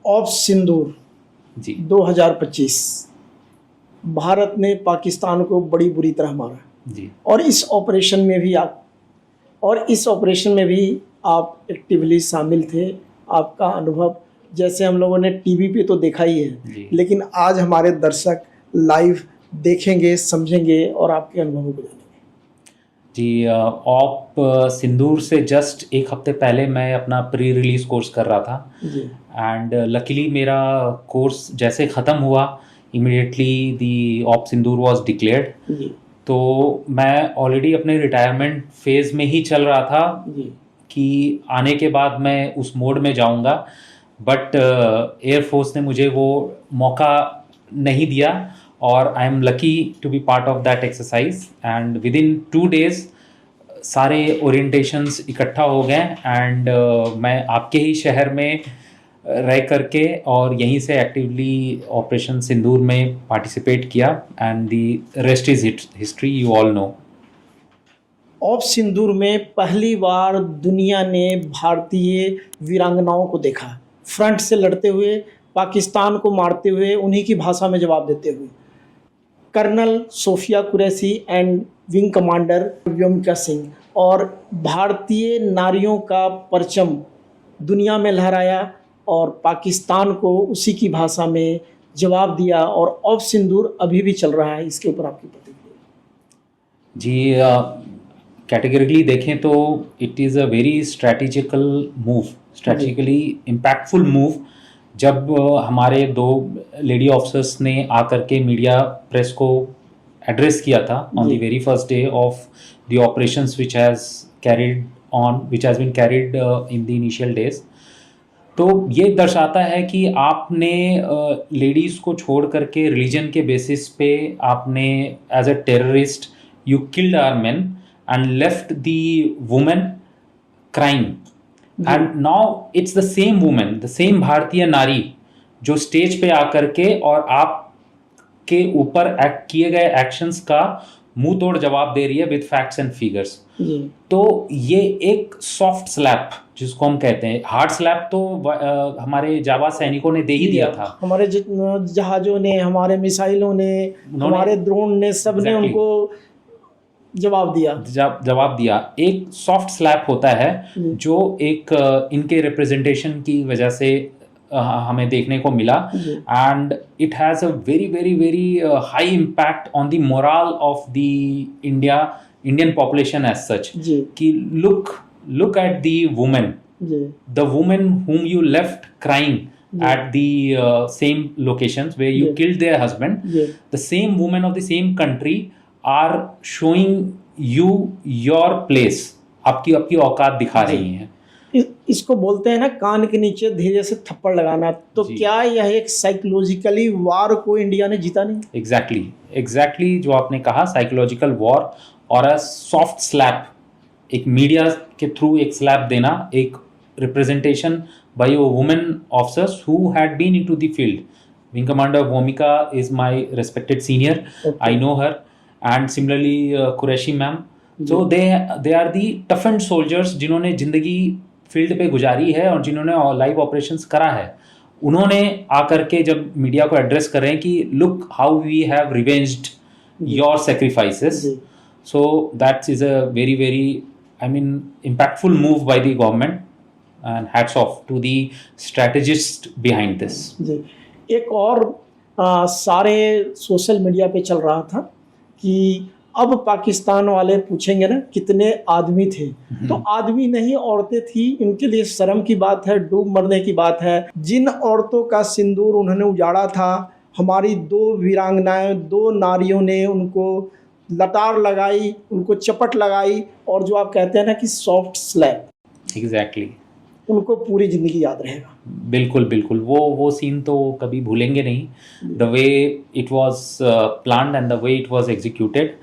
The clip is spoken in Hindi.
ऑफ सिंदूर जी 2025 भारत ने पाकिस्तान को बड़ी बुरी तरह मारा जी और इस ऑपरेशन में भी आप एक्टिवली शामिल थे। आपका अनुभव जैसे हम लोगों ने टीवी पे तो देखा ही है, जी लेकिन आज हमारे दर्शक लाइव देखेंगे, समझेंगे और आपके अनुभवों को जानेंगे। जी ऑप सिंदूर से जस्ट एक हफ्ते पहले मैं अपना प्री रिलीज कोर्स कर रहा था जी एंड लकीली मेरा कोर्स जैसे ख़त्म हुआ immediately the Op Sindoor was declared. जी तो मैं ऑलरेडी अपने रिटायरमेंट फेज़ में ही चल रहा था जी कि आने के बाद मैं उस मोड में जाऊंगा, बट एयरफोर्स ने मुझे वो मौका नहीं दिया और I am lucky to be part of that exercise and within 2 days सारे ओरिएंटेशंस इकट्ठा हो गए एंड मैं आपके ही शहर में रह करके और यहीं से एक्टिवली ऑपरेशन सिंदूर में पार्टिसिपेट किया and the rest is history, you all know. Op Sindoor में पहली बार दुनिया ने भारतीय वीरांगनाओं को देखा, फ्रंट से लड़ते हुए, पाकिस्तान को मारते हुए, उन्हीं की भाषा में जवाब देते हुए। Colonel Sofia Qureshi and wing commander Vyomika Singh और भारतीय नारियों का परचम दुनिया में लहराया और पाकिस्तान को उसी की भाषा में जवाब दिया और ऑफ सिंदूर अभी भी चल रहा है। इसके ऊपर आपकी प्रतिक्रिया? जी कैटेगरिकली देखें तो it is a very strategically impactful move. जब हमारे 2 लेडी ऑफिसर्स ने आकर के मीडिया प्रेस को एड्रेस किया था on the very first day of the operations which has been carried in the initial days, तो ये दर्शाता है कि आपने लेडीज़ को छोड़ करके रिलीजन के बेसिस पे आपने as a terrorist you killed our men and left the woman crying and now it's the same woman, the same भारतीय नारी जो स्टेज पे आकर के और आपके ऊपर किए गए एक्शंस का मुंह तोड़ जवाब दे रही है विद फैक्ट्स एंड फिगर्स। तो ये एक सॉफ्ट स्लैप जिसको हम कहते हैं, हार्ड स्लैप तो हमारे जावा सैनिकों ने दे ही दिया था। हमारे जहाजों ने, हमारे मिसाइलों ने, हमारे ड्रोन ने, सब ने उनको जवाब दिया। एक सॉफ्ट स्लैप होता है जो एक इनके रिप्रेजेंटेशन की वजह से हमें देखने को मिला and it has a very very very high impact on the moral of the Indian population as such कि look at the women whom you left crying at the same locations where you killed their husband, the same women of the same country are showing you your place, आपकी औकात दिखा रही हैं। इसको बोलते हैं ना कान के नीचे धीरे से थप्पड़ लगाना। तो क्या यह एक साइकोलॉजिकली वार को इंडिया ने जीता नहीं? एग्जैक्टली जो आपने कहा, साइकोलॉजिकल वॉर और अ सॉफ्ट स्लैप, एक मीडिया के थ्रू एक स्लैप देना, एक representation by a women officers who had been into the field. Wing commander Vomika is my respected senior, I know her, and similarly Qureshi ma'am. so they are the toughened soldiers जिन्होंने जिंदगी फील्ड पे गुजारी है और जिन्होंने लाइव ऑपरेशंस करा है। उन्होंने आकर के जब मीडिया को एड्रेस कर रहे हैं कि look how we have revenged your sacrifices, so that is a very very I mean impactful move by the government and hats off to the strategist behind this. एक और सारे सोशल मीडिया पे चल रहा था कि अब पाकिस्तान वाले पूछेंगे ना कितने आदमी थे, तो आदमी नहीं औरतें थी। इनके लिए शर्म की बात है, डूब मरने की बात है। जिन औरतों का सिंदूर उन्होंने उजाड़ा था, हमारी 2 वीरांगनाएं, 2 नारियों ने उनको लतार लगाई, उनको चपट लगाई और जो आप कहते हैं ना कि सॉफ्ट स्लैप, एग्जैक्टली उनको पूरी जिंदगी याद रहेगा। बिल्कुल वो सीन तो कभी भूलेंगे नहीं, the way it was planned and the way it was executed.